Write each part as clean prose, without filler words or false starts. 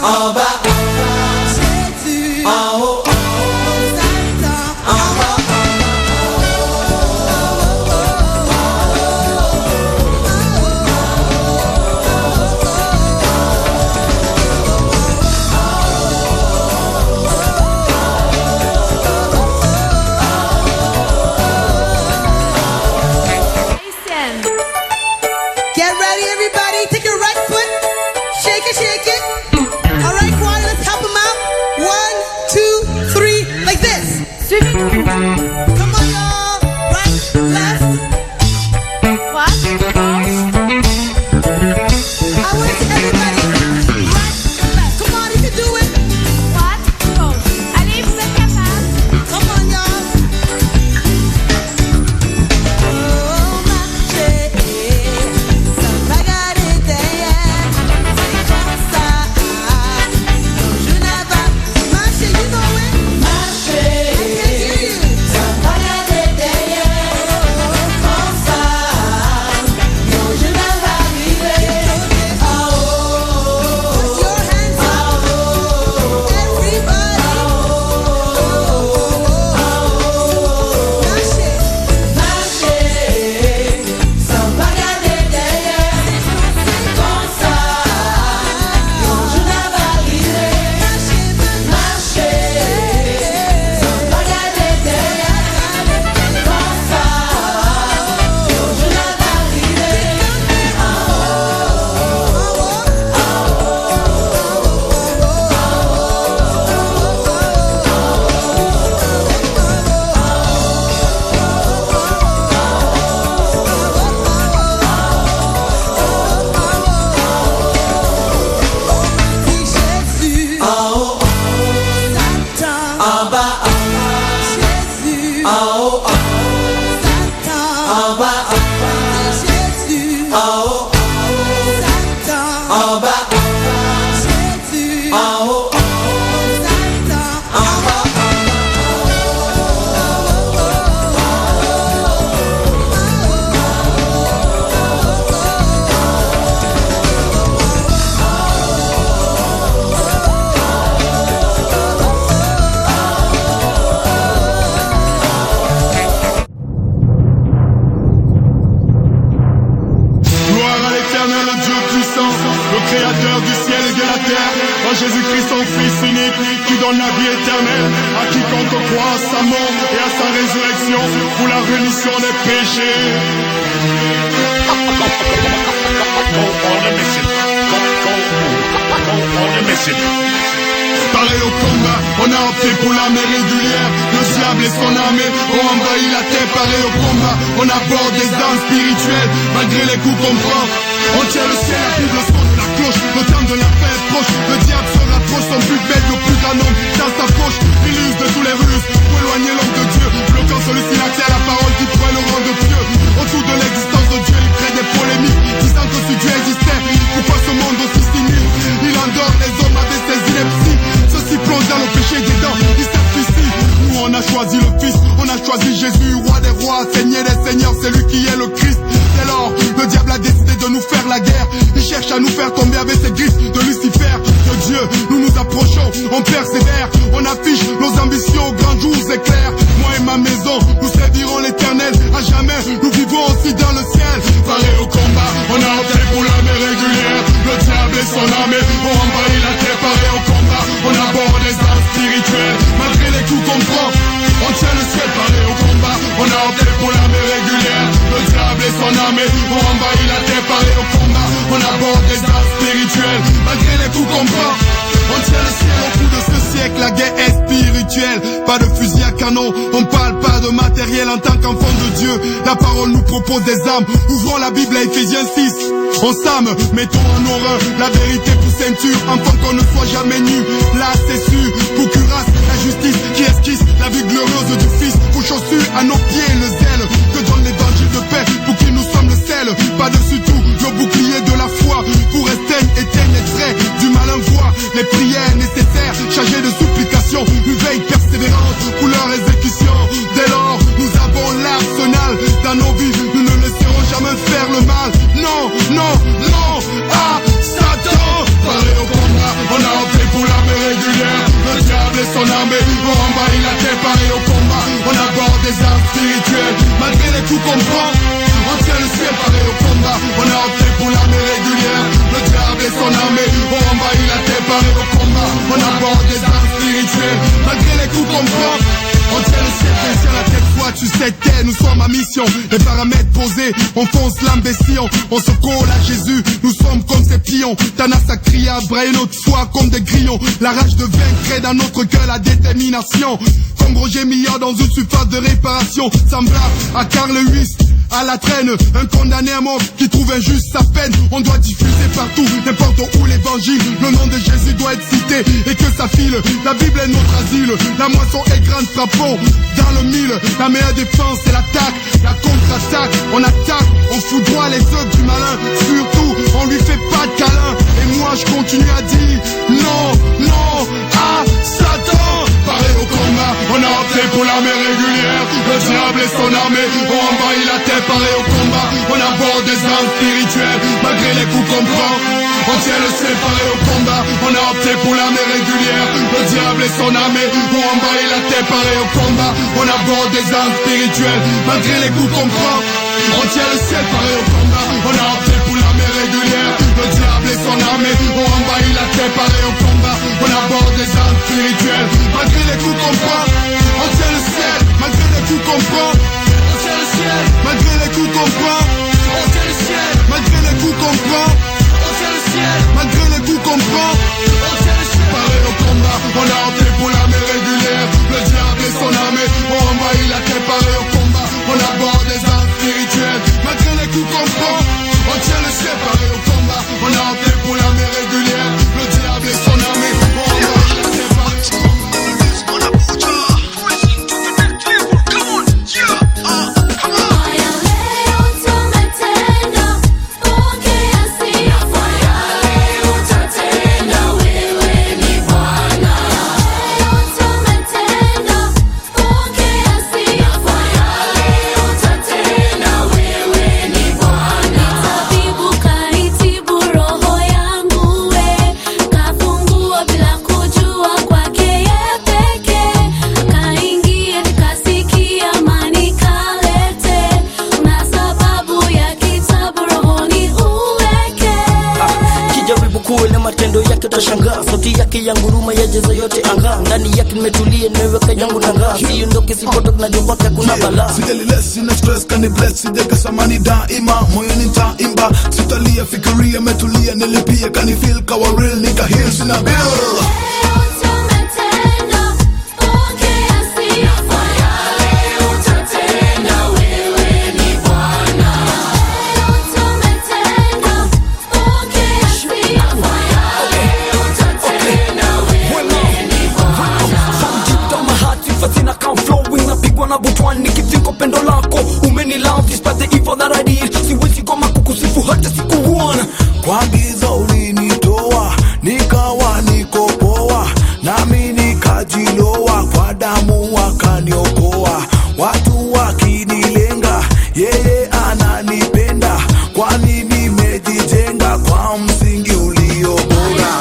en bas, Jésus, en haut, Satan, en bas. Get ready, everybody. Take your right foot. Shake it, shake it. All right, choir, let's help them out. 1, 2, 3, like this. Come on, y'all. Right, left. What? I want to see everybody. Right, left. Come on, you can do it. What? Gauche. Allez, vous êtes capables. Come on, y'all. Oh, marcher. Ça va garder derrière. C'est comme ça. Je n'ai pas marché, you know it. Marcher. I can hear you. Ça va garder derrière. Comme ça. Non, je n'ai pas arrivé. Oh, put your hands up. Everybody. Marcher. Marcher, sans pas regarder derrière, c'est comme ça, non je n'ai pas arrivé. Marcher, sans pas regarder derrière, comme ça, non je n'ai pas arrivé. Jésus, En haut, Satan, en bas, Jésus, en haut, Satan, en bas, Jésus, en haut, Satan, en bas, Jésus, en haut, Satan, en bas. Gloire à l'éternel, le Dieu puissant, le créateur du ciel et de la terre, en Jésus-Christ son Fils unique, qui donne la vie éternelle à quiconque croit à sa mort et à sa résurrection pour la rémission des péchés. Pareil au combat, on a opté pour l'armée régulière. Le diable et son armée ont envahi la terre. Pareil au combat, on aborde des armes spirituelles. Malgré les coups qu'on prend, on tient le ciel, la Bible, le son de la cloche. Le terme de la paix est proche. Le diable se rapproche, son but bête, le plus grand nombre dans sa poche. Il use de tous les ruses pour éloigner l'homme de Dieu, bloquant celui-ci l'accès à la parole qui pourrait le rendre pieux. Autour de l'existence de Dieu, il crée des polémiques, disant que si Dieu existait, pourquoi ce monde aussi cynique? Il endort les hommes avec ses inepties. Ceux-ci plongent dans le péché des dents, ils sacrifient. Nous on a choisi le Fils, on a choisi Jésus, roi des rois, seigneur des seigneurs, c'est lui qui est le Christ. Dès lors, le diable a décidé de nous faire la guerre. Il cherche à nous faire tomber avec ses griffes de Lucifer. De Dieu, nous nous approchons, on persévère, on affiche nos ambitions, grands jours éclairs. Moi et ma maison, nous servirons l'éternel à jamais. Nous vivrons aussi dans le ciel. Pareil au combat, on a opté pour l'armée régulière. Le diable et son armée ont envahi la terre. Pareil au combat, on aborde des armes spirituelles. Malgré les coups qu'on prend, on tient le ciel. Pareil au combat, on a opté pour l'armée régulière. Le diable et son armée ont envahi la terre. Pareil au combat, on aborde des armes spirituelles. Malgré les coups qu'on prend, on tient le ciel. Au bout de ce siècle, la guerre est spirituelle. Pas de fusil à canon, on parle pas de matériel. En tant qu'enfant de Dieu, la parole nous propose des armes. Ouvrons la Bible à Ephésiens 6. On s'arme, mettons en horreur la vérité pour ceinture, afin qu'on ne soit jamais nu. Là c'est sûr, pour cuirasse, la justice qui esquisse la vie glorieuse du Fils. Pour chaussures à nos pieds le zèle que donne l'évangile de paix, pour qui nous sommes le sel. Par-dessus tout, le bouclier de la foi, pour éteindre les traits du malin voix. Les prières nécessaires, chargées de supplications, une veille persévérante pour leur exécution. Dès lors, nous avons l'arsenal dans nos vies, nous ne laisserons jamais faire le mal. Non, non, non, à Satan. Pareil au combat, on a opté cette terre, nous sommes à mission. Les paramètres posés, on fonce l'imbécile. On se colle à Jésus, nous sommes comme ces pions. Thanas a crié à brailler notre foi comme des grillons. La rage de vaincre crée dans notre cœur la détermination. Comme Roger Millard dans une surface de réparation. Semblable à Carl Lewis, à la traîne, un condamné à mort qui trouve injuste sa peine. On doit diffuser partout, n'importe où l'évangile. Le nom de Jésus doit être cité et que ça file. La Bible est notre asile, la moisson est grande, frappons dans le mille. La meilleure défense c'est l'attaque, la contre-attaque. On attaque, on foudroie les œuvres du malin. Surtout, on lui fait pas de câlin. Et moi je continue à dire non, non à Satan. Pareil au combat, on a opté pour l'armée régulière. Le diable et son armée ont envahi la terre. Pareil au combat, on aborde des armes spirituelles. Malgré les coups qu'on prend, on tient le ciel. Pareil au combat, on a opté pour l'armée régulière. Le diable et son armée ont envahi la terre. Pareil au combat, on aborde des armes spirituelles. Malgré les coups qu'on prend, on tient le ciel. Pareil au combat, on a opté pour l'armée régulière. Le diable et son armée ont envahi la terre. Pareil au combat, on aborde des armes spirituelles. Malgré les coups qu'on prend, on tient le ciel. Malgré les coups qu'on prend, on tient le ciel. Malgré les coups qu'on prend, on tient le ciel. Malgré les coups qu'on prend, on tient le ciel. Malgré les coups qu'on prend, on tient le ciel. Pareil au combat, on a opté pour l'armée régulière. Le diable et son armée ont envahi la terre. Pareil au combat, on aborde des armes spirituelles. Malgré les coups qu'on prend, on tient le ciel. Pareil au combat, on a opté pour l'armée régulière. Le diable et son armée ont envahi la terre. Utashangaa sauti yake ya nguruma ya jeza yote anga. Ndani yake nimetulia nimeweka yangu nanga. Siondoke sipotoka na jopaka kuna balaa. Sijali less sina stress kani bless. Sijeka samani daima moyo nitaimba. Sitalia fikiria metulia nilipia kani feel kawa real nika heal sina bill. Nikifika pendo lako umeni love despite the evil that I did. Siwezi koma kukusifu hata siku one. Kwa giza ulinitoa nikawa niko poa, nami nikajiloa kwa damu wakaniokoa. Watu wakinilenga yeye ananipenda, kwani nimejijenga kwa msingi ulio bora.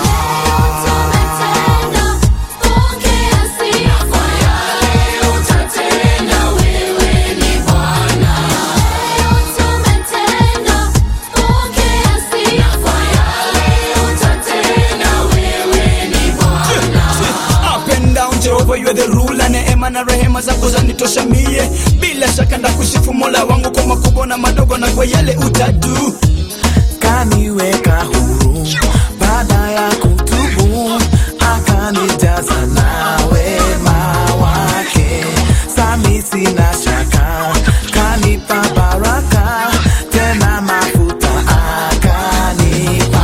You the ruler, neema na rehema zako zanitosha mie. Bila shaka ndakusifu Mola wangu kwa makubwa na madogo na kwa yale utadu. Kaniweka huru baada ya kutubu, akanijaza na wema wake. Sami sina shaka, kanipa baraka, tena mafuta akanipaka.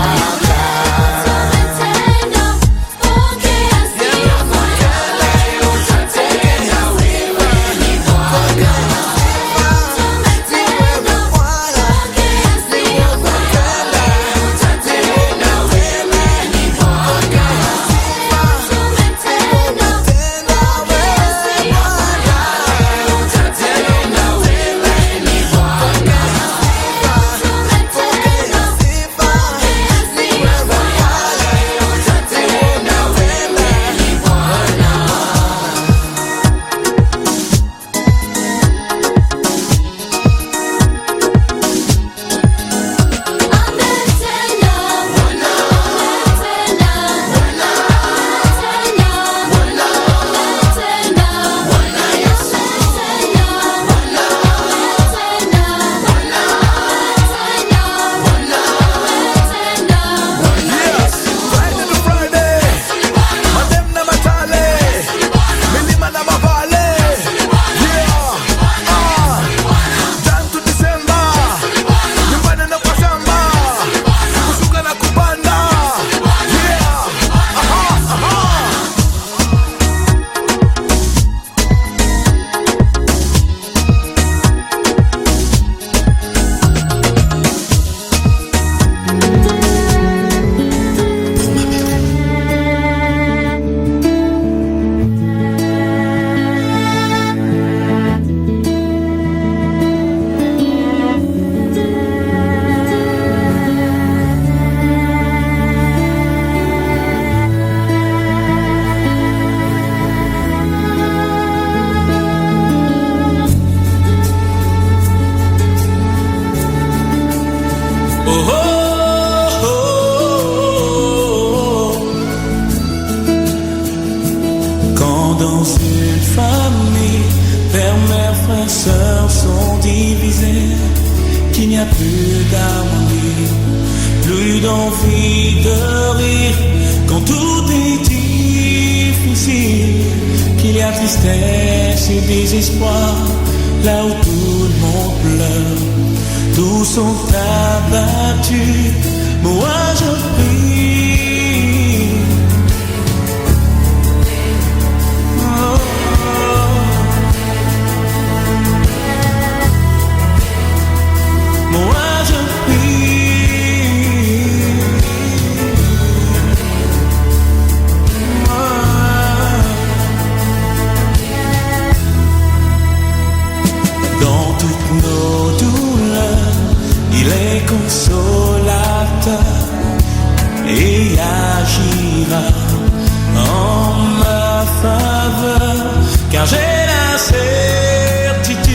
Dans une famille, père, mère, frères, sœurs sont divisés, qu'il n'y a plus d'harmonie, plus d'envie de rire, quand tout est difficile, qu'il y a tristesse et désespoir, là où tout le monde pleure, tous sont abattus, moi je prie. Moi je prie. Dans toutes nos douleurs, il est consolateur et agira en ma faveur, car j'ai la certitude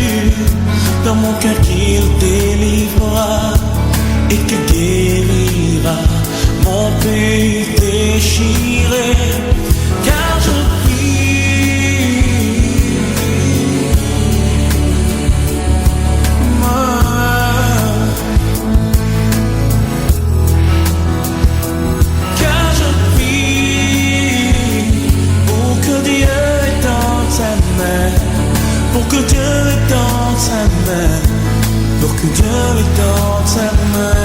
dans mon cœur qu'il délivrera et qu'il guérira mon pays déchiré, car je prie. Car je prie pour que Dieu étende sa main, pour que Dieu étende sa main, pour que Dieu étende sa main.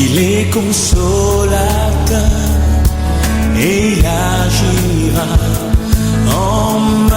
Il est consolateur et agira en